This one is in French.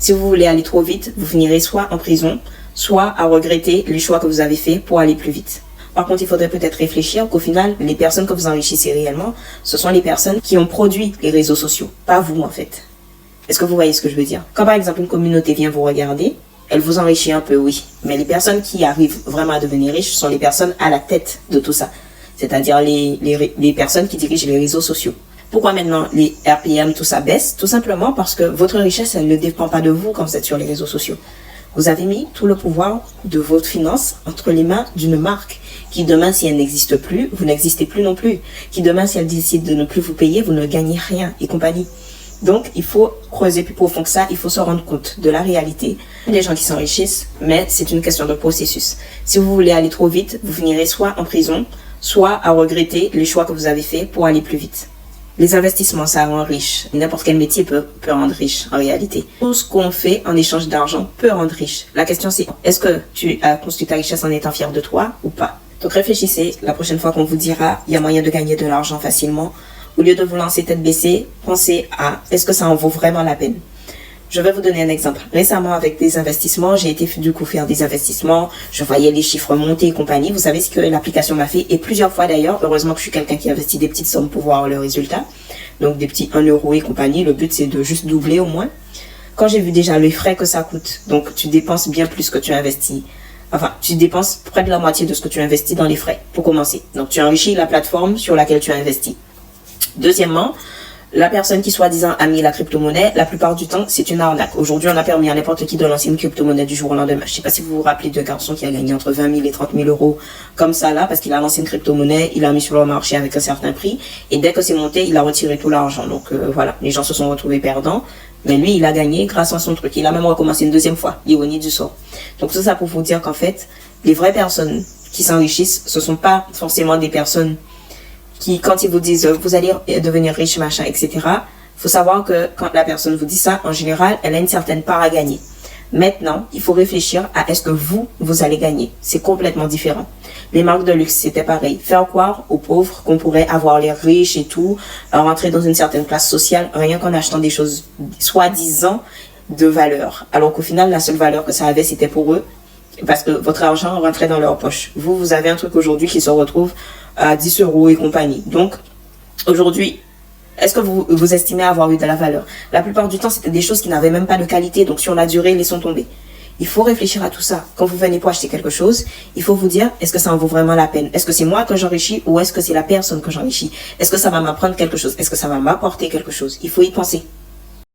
Si vous voulez aller trop vite, vous finirez soit en prison, soit à regretter les choix que vous avez faits pour aller plus vite. Par contre, il faudrait peut-être réfléchir qu'au final, les personnes que vous enrichissez réellement, ce sont les personnes qui ont produit les réseaux sociaux, pas vous en fait. Est-ce que vous voyez ce que je veux dire? Quand par exemple une communauté vient vous regarder, elle vous enrichit un peu, oui. Mais les personnes qui arrivent vraiment à devenir riches sont les personnes à la tête de tout ça. C'est-à-dire les personnes qui dirigent les réseaux sociaux. Pourquoi maintenant les RPM, tout ça baisse? Tout simplement parce que votre richesse, elle ne dépend pas de vous quand vous êtes sur les réseaux sociaux. Vous avez mis tout le pouvoir de votre finance entre les mains d'une marque qui demain, si elle n'existe plus, vous n'existez plus non plus. Qui demain, si elle décide de ne plus vous payer, vous ne gagnez rien et compagnie. Donc, il faut creuser plus profond que ça. Il faut se rendre compte de la réalité. Il y a des gens qui s'enrichissent, mais c'est une question de processus. Si vous voulez aller trop vite, vous finirez soit en prison, soit à regretter les choix que vous avez faits pour aller plus vite. Les investissements, ça rend riche. N'importe quel métier peut rendre riche, en réalité. Tout ce qu'on fait en échange d'argent peut rendre riche. La question, c'est, est-ce que tu as construit ta richesse en étant fier de toi ou pas? Donc réfléchissez, la prochaine fois qu'on vous dira, il y a moyen de gagner de l'argent facilement. Au lieu de vous lancer tête baissée, pensez à, est-ce que ça en vaut vraiment la peine? Je vais vous donner un exemple. Récemment, avec des investissements, j'ai été du coup faire des investissements. Je voyais les chiffres monter et compagnie. Vous savez ce que l'application m'a fait. Et plusieurs fois d'ailleurs, heureusement que je suis quelqu'un qui investit des petites sommes pour voir le résultat. Donc des petits 1 euro et compagnie. Le but, c'est de juste doubler au moins. Quand j'ai vu déjà les frais que ça coûte, donc tu dépenses bien plus que tu investis. Enfin, tu dépenses près de la moitié de ce que tu investis dans les frais, pour commencer. Donc tu enrichis la plateforme sur laquelle tu as investi. Deuxièmement, la personne qui soi-disant a mis la crypto-monnaie, la plupart du temps, c'est une arnaque. Aujourd'hui, on a permis à n'importe qui de lancer une crypto-monnaie du jour au lendemain. Je sais pas si vous vous rappelez de garçon qui a gagné entre 20 000 et 30 000 euros comme ça là, parce qu'il a lancé une crypto-monnaie, il a mis sur le marché avec un certain prix, et dès que c'est monté, il a retiré tout l'argent. Donc voilà, les gens se sont retrouvés perdants, mais lui, il a gagné grâce à son truc. Il a même recommencé une deuxième fois, ironie du sort. Donc tout ça pour vous dire qu'en fait, les vraies personnes qui s'enrichissent, ce sont pas forcément des personnes qui, quand ils vous disent vous allez devenir riche, machin, etc., faut savoir que quand la personne vous dit ça, en général, elle a une certaine part à gagner. Maintenant, il faut réfléchir à est-ce que vous allez gagner. C'est complètement différent. Les marques de luxe, c'était pareil. Faire croire aux pauvres qu'on pourrait avoir les riches et tout, rentrer dans une certaine classe sociale, rien qu'en achetant des choses soi-disant de valeur. Alors qu'au final, la seule valeur que ça avait, c'était pour eux, parce que votre argent rentrait dans leur poche. Vous avez un truc aujourd'hui qui se retrouve à 10 euros et compagnie. Donc, aujourd'hui, est-ce que vous estimez avoir eu de la valeur? La plupart du temps, c'était des choses qui n'avaient même pas de qualité. Donc, sur la durée, laissons tomber. Il faut réfléchir à tout ça. Quand vous venez pour acheter quelque chose, il faut vous dire, est-ce que ça en vaut vraiment la peine? Est-ce que c'est moi que j'enrichis ou est-ce que c'est la personne que j'enrichis? Est-ce que ça va m'apprendre quelque chose? Est-ce que ça va m'apporter quelque chose? Il faut y penser.